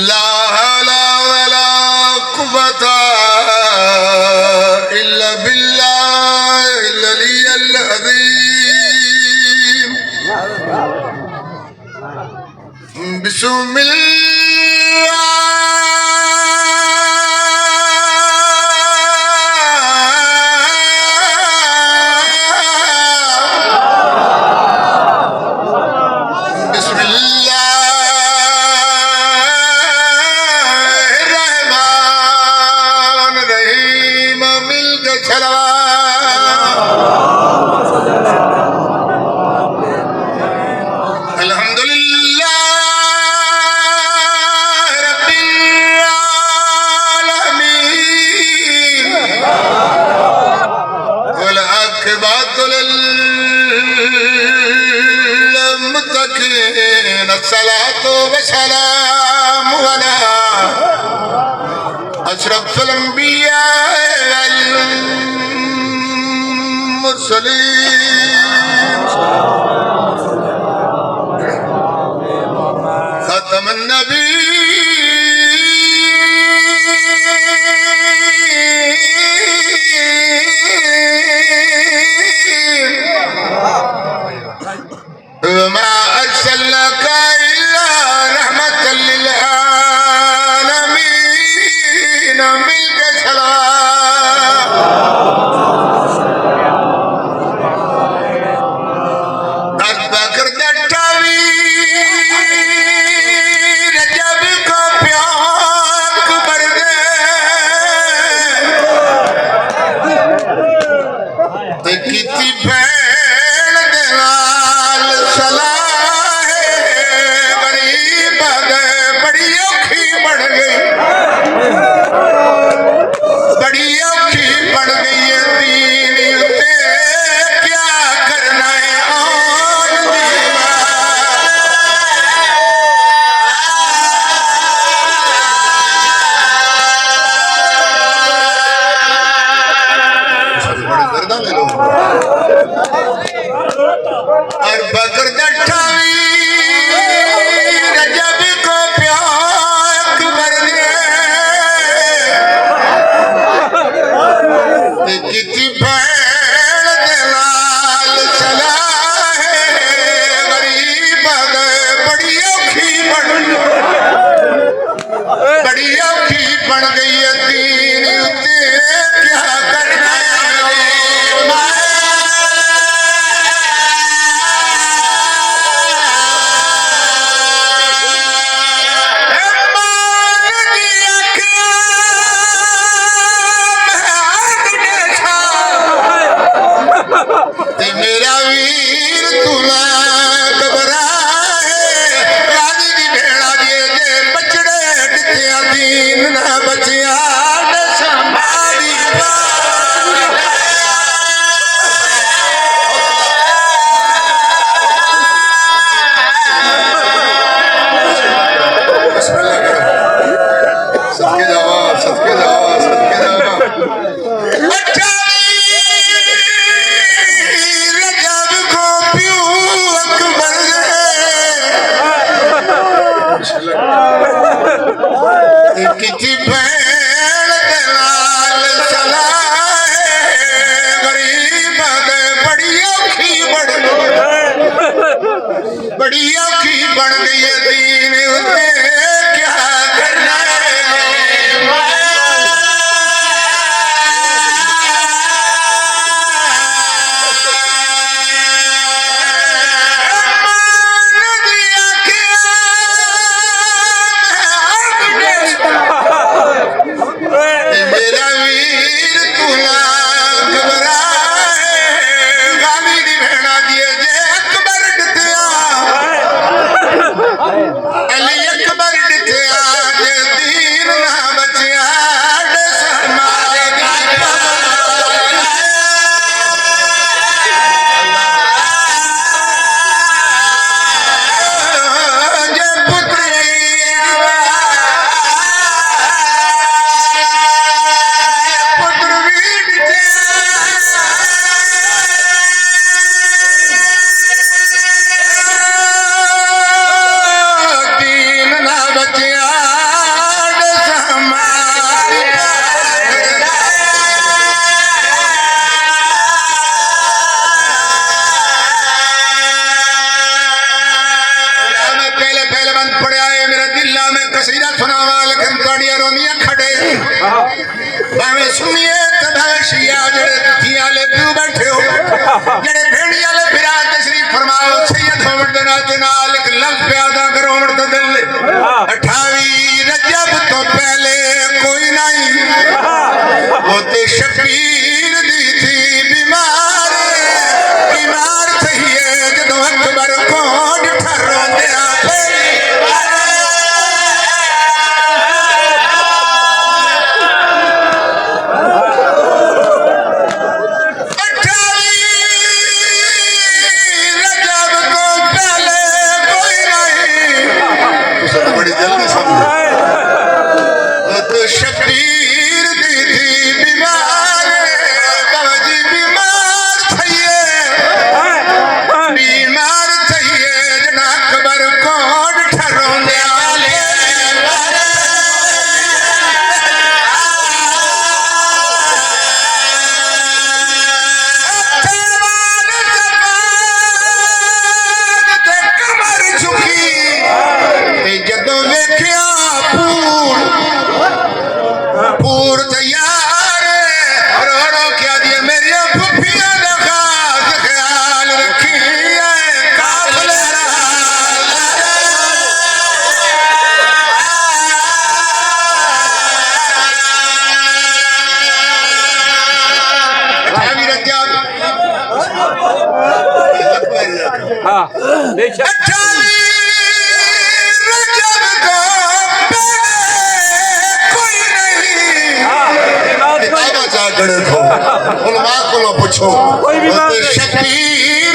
ला हौला वला कुव्वता इल्ला बिल्लाहिल अलिय्यिल अज़ीम। बिस्मिल्लाह अस्सलातु वस्सलामु अला अशरफिल अंबिया वल मुरसलीन खातमुन नबीय्यीन वमा अर्सलनाका इल्ला रहमतल लिल आलमीन। मिलके सलाम दस बकर दट्टावी रजब को प्याक कर दे किती भैन दे नाल सलाह गरीब बड़ी औखी बन गई, बड़ी औखी बन गई है दीन उत्ते क्या करना है आन और बकर दट्ठावी रजब को प्याक कर दे किती भैन दे नाल सलाह गरीब बड़ी औखी बन गई है दीन उत्ते क्या करना है। मेरा वीर तुला घबराए राजी दी भेड़ा जे बचड़े डित्या दीन ना बचिया संभाली सदके जावा सदके जावा सदके जावा। किसी भैन दे नाल सलाह गरीब बड़ी औखी बन गई है दीन उत्ते क्या करना है। मैं कसीदा सुनावा लेकिन तोड़िया रोनिया खड़े भावे सुनिए तबाशिया जड़े थिया ले क्यों बैठे हो जड़े भेड़िया ले फिरा तशरीफ फरमाओ सैयद होमड़ दे नाच नाल एक लफ्ज़ प्यादा करो होमड़ तो दिल 28 रजब तो पहले कोई नहीं वो ते शबीर दी थी बीमार बीमार थी जदों अकबर को डिठा रोंदिया बड़ी जल्दी समझो तो शबीर दी थी बीमार बाबाजी बीमार थईए जना अकबर को ठरोंदे आले कमर झुकी जदों वेख्या पूर तैयार रोड़ो क्या दिए मेरी फुफिया दा खास ख्याल रखी काफले हाँ बेशक गणित हो उलमा को पूछो कोई भी बात नहीं। शबीर